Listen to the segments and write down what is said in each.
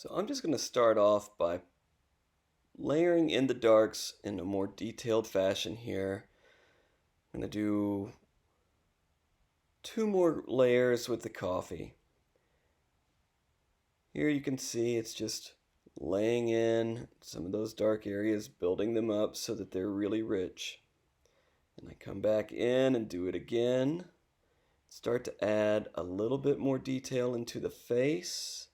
So I'm just going to start off by layering in the darks in a more detailed fashion here. I'm going to do 2 more layers with the coffee. Here you can see it's just laying in some of those dark areas, building them up so that they're really rich. And I come back in and do it again. Start to add a little bit more detail into the face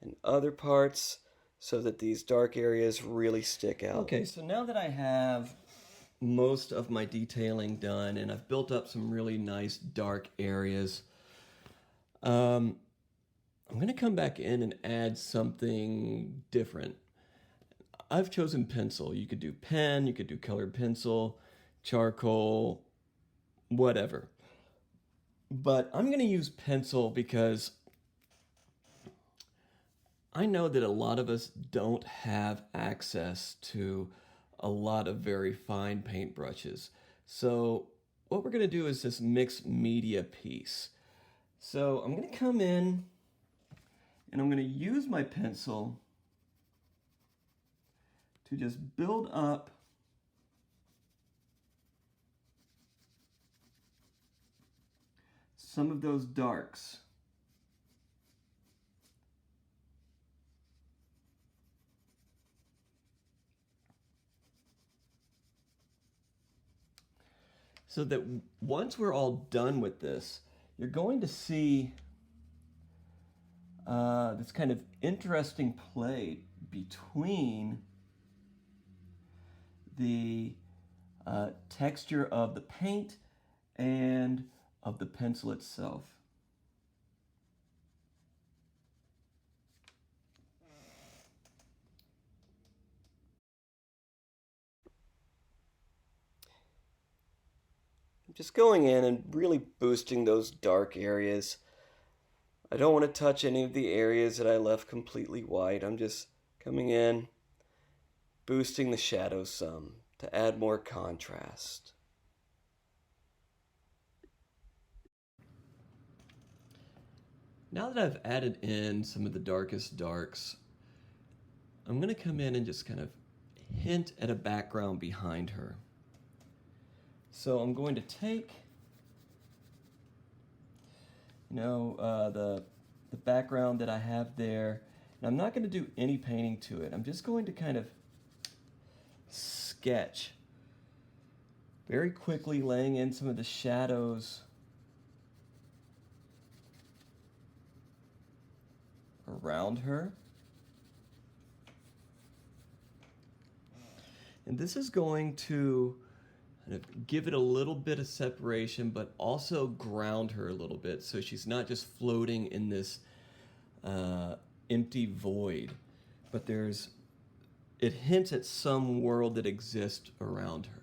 and other parts so that these dark areas really stick out. Okay, so now that I have most of my detailing done and I've built up some really nice dark areas, I'm going to come back in and add something different. I've chosen pencil. You could do pen, you could do colored pencil, charcoal, whatever. But I'm going to use pencil because I know that a lot of us don't have access to a lot of very fine paintbrushes. So what we're going to do is this mixed media piece. So I'm going to come in and I'm going to use my pencil to just build up some of those darks. So that once we're all done with this, you're going to see this kind of interesting play between the texture of the paint and of the pencil itself. I'm just going in and really boosting those dark areas. I don't want to touch any of the areas that I left completely white. I'm just coming in, boosting the shadows some to add more contrast. Now that I've added in some of the darkest darks, I'm going to come in and just kind of hint at a background behind her. So I'm going to take, the background that I have there, and I'm not going to do any painting to it. I'm just going to kind of sketch very quickly, laying in some of the shadows around her. And this is going to kind of give it a little bit of separation, but also ground her a little bit so she's not just floating in this empty void, but it hints at some world that exists around her.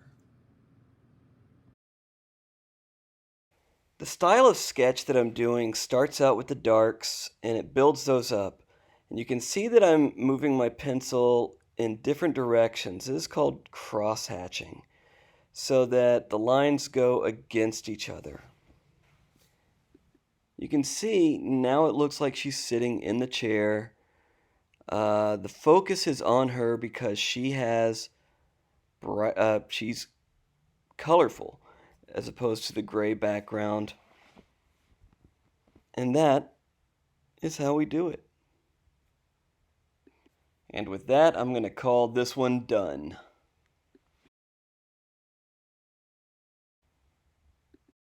The style of sketch that I'm doing starts out with the darks and it builds those up. And you can see that I'm moving my pencil in different directions. This is called cross-hatching, so that the lines go against each other. You can see now it looks like she's sitting in the chair. The focus is on her because she's colorful as opposed to the gray background. And that is how we do it. And with that, I'm going to call this one done.